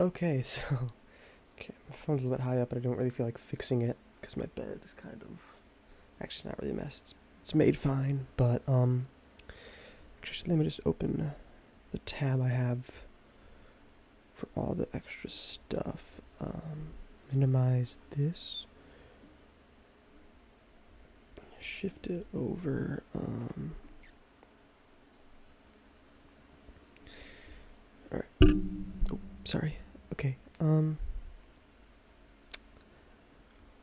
Okay, so okay, my phone's a little bit high up, but I don't really feel like fixing it because my bed is kind of actually it's not really a mess. It's made fine, but actually let me just open the tab I have for all the extra stuff. Minimize this, shift it over. All right. Oh, sorry. Okay. Oh,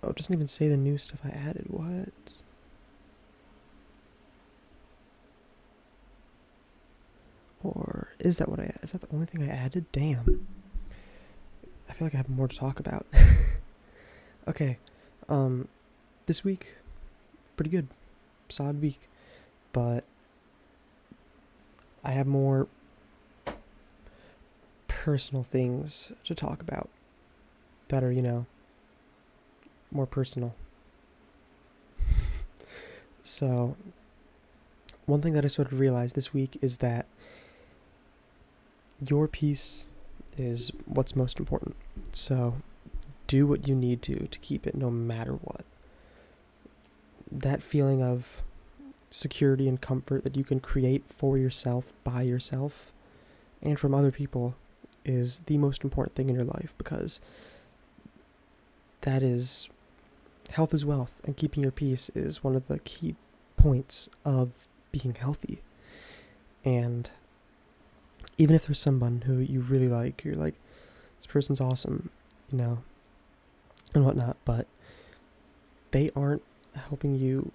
it doesn't even say the new stuff I added. What? Or is that what I? Is that the only thing I added? Damn. I feel like I have more to talk about. Okay. Um, this week, pretty good, solid week, but I have more personal things to talk about that are, more personal. So, one thing that I sort of realized this week is that your peace is what's most important. So, do what you need to keep it no matter what. That feeling of security and comfort that you can create for yourself, by yourself, and from other people is the most important thing in your life because that is health is wealth, and keeping your peace is one of the key points of being healthy. And even if there's someone who you really like, you're like, this person's awesome, you know, and whatnot, but they aren't helping you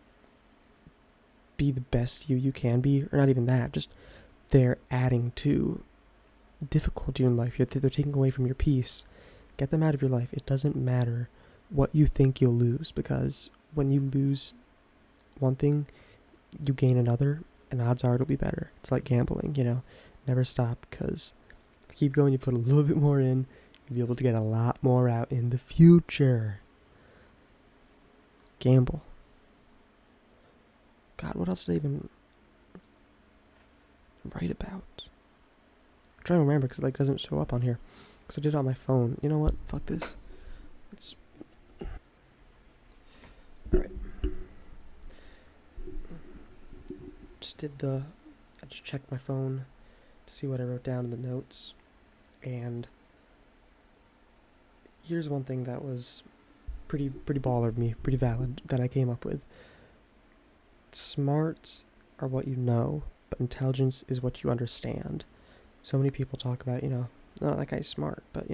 be the best you can be, or not even that, just they're adding to difficulty in life. They're taking away from your peace. Get them out of your life. It doesn't matter what you think you'll lose, because when you lose one thing, you gain another, and odds are it'll be better. It's like gambling. Never stop, because if you keep going, you put a little bit more in, you'll be able to get a lot more out in the future. Gamble. God, what else did I even write about? I'm trying to remember because it doesn't show up on here. Because I did it on my phone. You know what? Fuck this. It's alright. I just checked my phone to see what I wrote down in the notes. And here's one thing that was pretty baller of me, pretty valid, that I came up with. Smarts are what you know, but intelligence is what you understand. So many people talk about, oh, that guy's smart, but,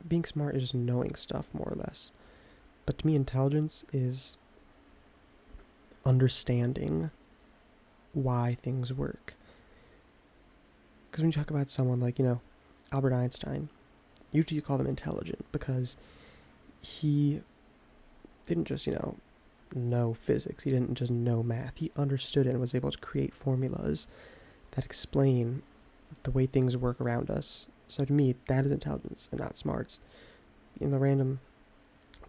being smart is just knowing stuff, more or less. But to me, intelligence is understanding why things work. Because when you talk about someone like, Albert Einstein, usually you call them intelligent because he didn't just, know physics. He didn't just know math. He understood it and was able to create formulas that explain the way things work around us. So to me, that is intelligence and not smarts. In the random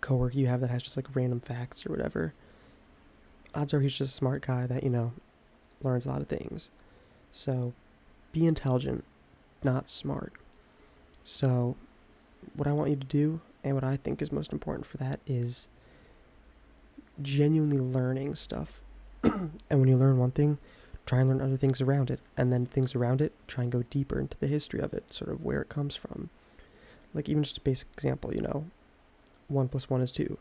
coworker you have that has just like random facts or whatever, odds are he's just a smart guy that, learns a lot of things. So be intelligent, not smart. So what I want you to do, and what I think is most important for that, is genuinely learning stuff. And when you learn one thing, try and learn other things around it, and then things around it, try and go deeper into the history of it, sort of where it comes from. Like even just a basic example, 1 plus 1 is 2.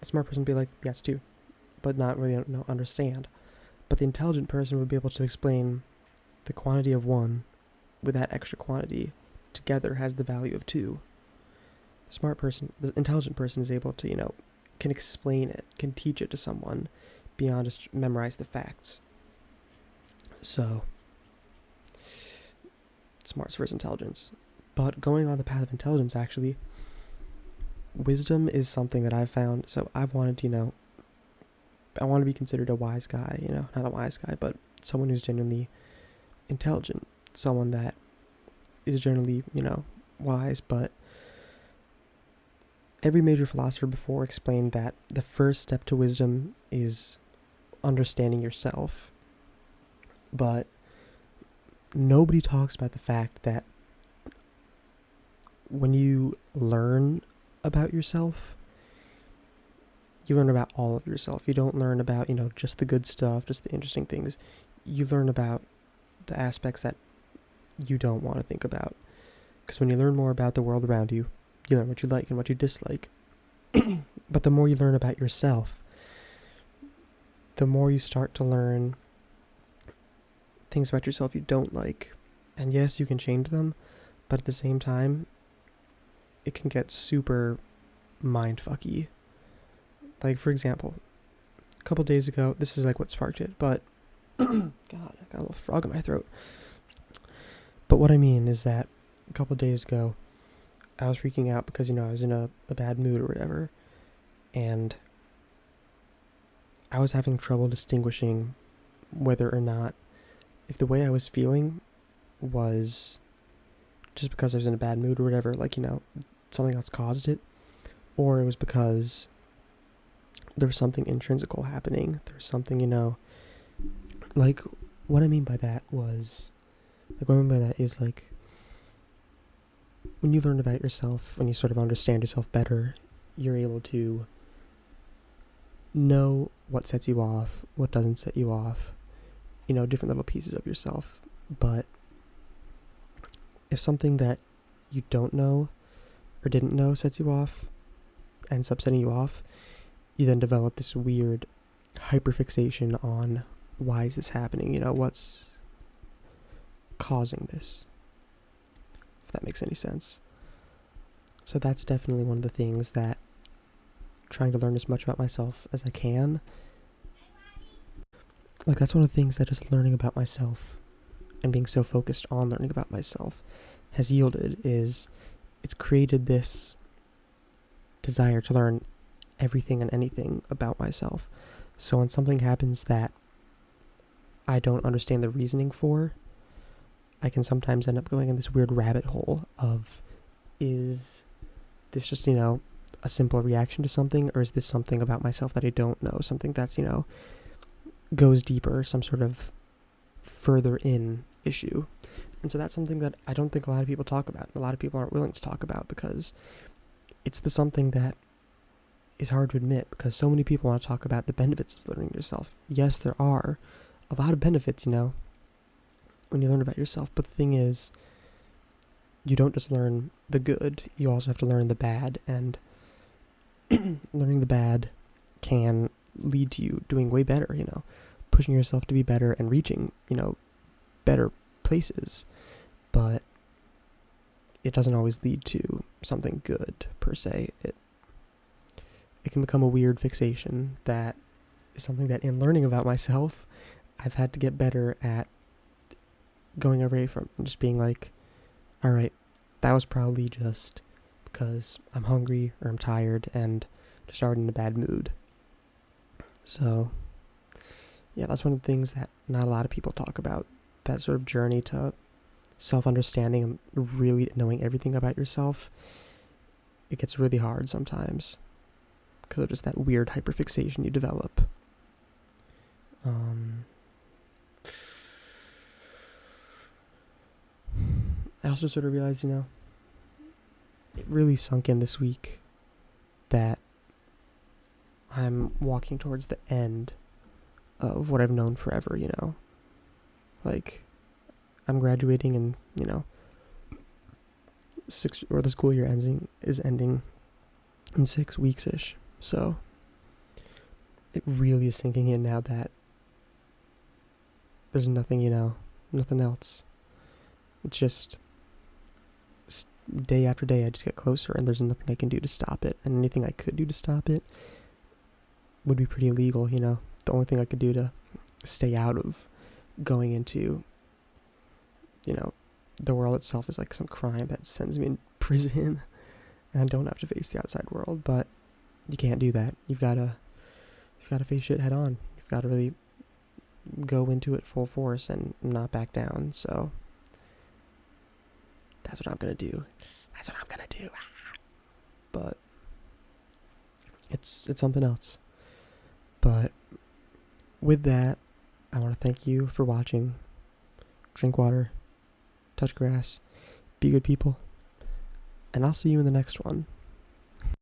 The smart person would be like, yeah, it's 2, but not really understand. But the intelligent person would be able to explain the quantity of 1 with that extra quantity together has the value of 2. The intelligent person is able to, can explain it, can teach it to someone beyond just memorize the facts. So, smarts versus intelligence. But going on the path of intelligence, actually, wisdom is something that I've found. So I've wanted, I want to be considered a wise guy, not a wise guy, but someone who's genuinely intelligent, someone that is generally, wise. But every major philosopher before explained that the first step to wisdom is understanding yourself. But nobody talks about the fact that when you learn about yourself, you learn about all of yourself. You don't learn about, just the good stuff, just the interesting things. You learn about the aspects that you don't want to think about. Because when you learn more about the world around you, you learn what you like and what you dislike. But the more you learn about yourself, the more you start to learn things about yourself you don't like. And yes, you can change them, but at the same time, it can get super mindfucky. Like, for example, a couple days ago, this is like what sparked it, but God, I got a little frog in my throat. But what I mean is that a couple days ago, I was freaking out because, I was in a bad mood or whatever, and I was having trouble distinguishing whether or not, if the way I was feeling was just because I was in a bad mood or whatever, like, something else caused it, or it was because there was something intrinsical happening. There was something, like, what I mean by that is, like, when you learn about yourself, when you sort of understand yourself better, you're able to know what sets you off, what doesn't set you off, different little pieces of yourself. But if something that you don't know or didn't know sets you off, ends up setting you off, you then develop this weird hyperfixation on why is this happening, what's causing this, if that makes any sense. So that's definitely one of the things that trying to learn as much about myself as I can, like, that's one of the things that just learning about myself and being so focused on learning about myself has yielded, is it's created this desire to learn everything and anything about myself. So when something happens that I don't understand the reasoning for, I can sometimes end up going in this weird rabbit hole of, is this just, a simple reaction to something, or is this something about myself that I don't know, something that's, goes deeper, some sort of further in issue. And so that's something that I don't think a lot of people talk about, and a lot of people aren't willing to talk about, because it's the something that is hard to admit, because so many people want to talk about the benefits of learning yourself. Yes, there are a lot of benefits, when you learn about yourself, but the thing is, you don't just learn the good, you also have to learn the bad, and learning the bad can lead to you doing way better, pushing yourself to be better and reaching, better places. But it doesn't always lead to something good, per se. It can become a weird fixation that is something that, in learning about myself, I've had to get better at going away from, and just being like, alright, that was probably just because I'm hungry or I'm tired and just already in a bad mood. So, yeah, that's one of the things that not a lot of people talk about, that sort of journey to self-understanding and really knowing everything about yourself. It gets really hard sometimes because of just that weird hyperfixation you develop. I also sort of realized, it really sunk in this week that I'm walking towards the end of what I've known forever, Like, I'm graduating in, 6, or the school year is ending in 6 weeks-ish. So it really is sinking in now that there's nothing, nothing else. It's just day after day I just get closer, and there's nothing I can do to stop it. And anything I could do to stop it would be pretty illegal, The only thing I could do to stay out of going into, the world itself is like some crime that sends me in prison, and I don't have to face the outside world. But you can't do that. You've got to face shit head on. You've got to really go into it full force and not back down. So that's what I'm gonna do. But it's something else. But with that, I want to thank you for watching. Drink water, touch grass, be good people, and I'll see you in the next one.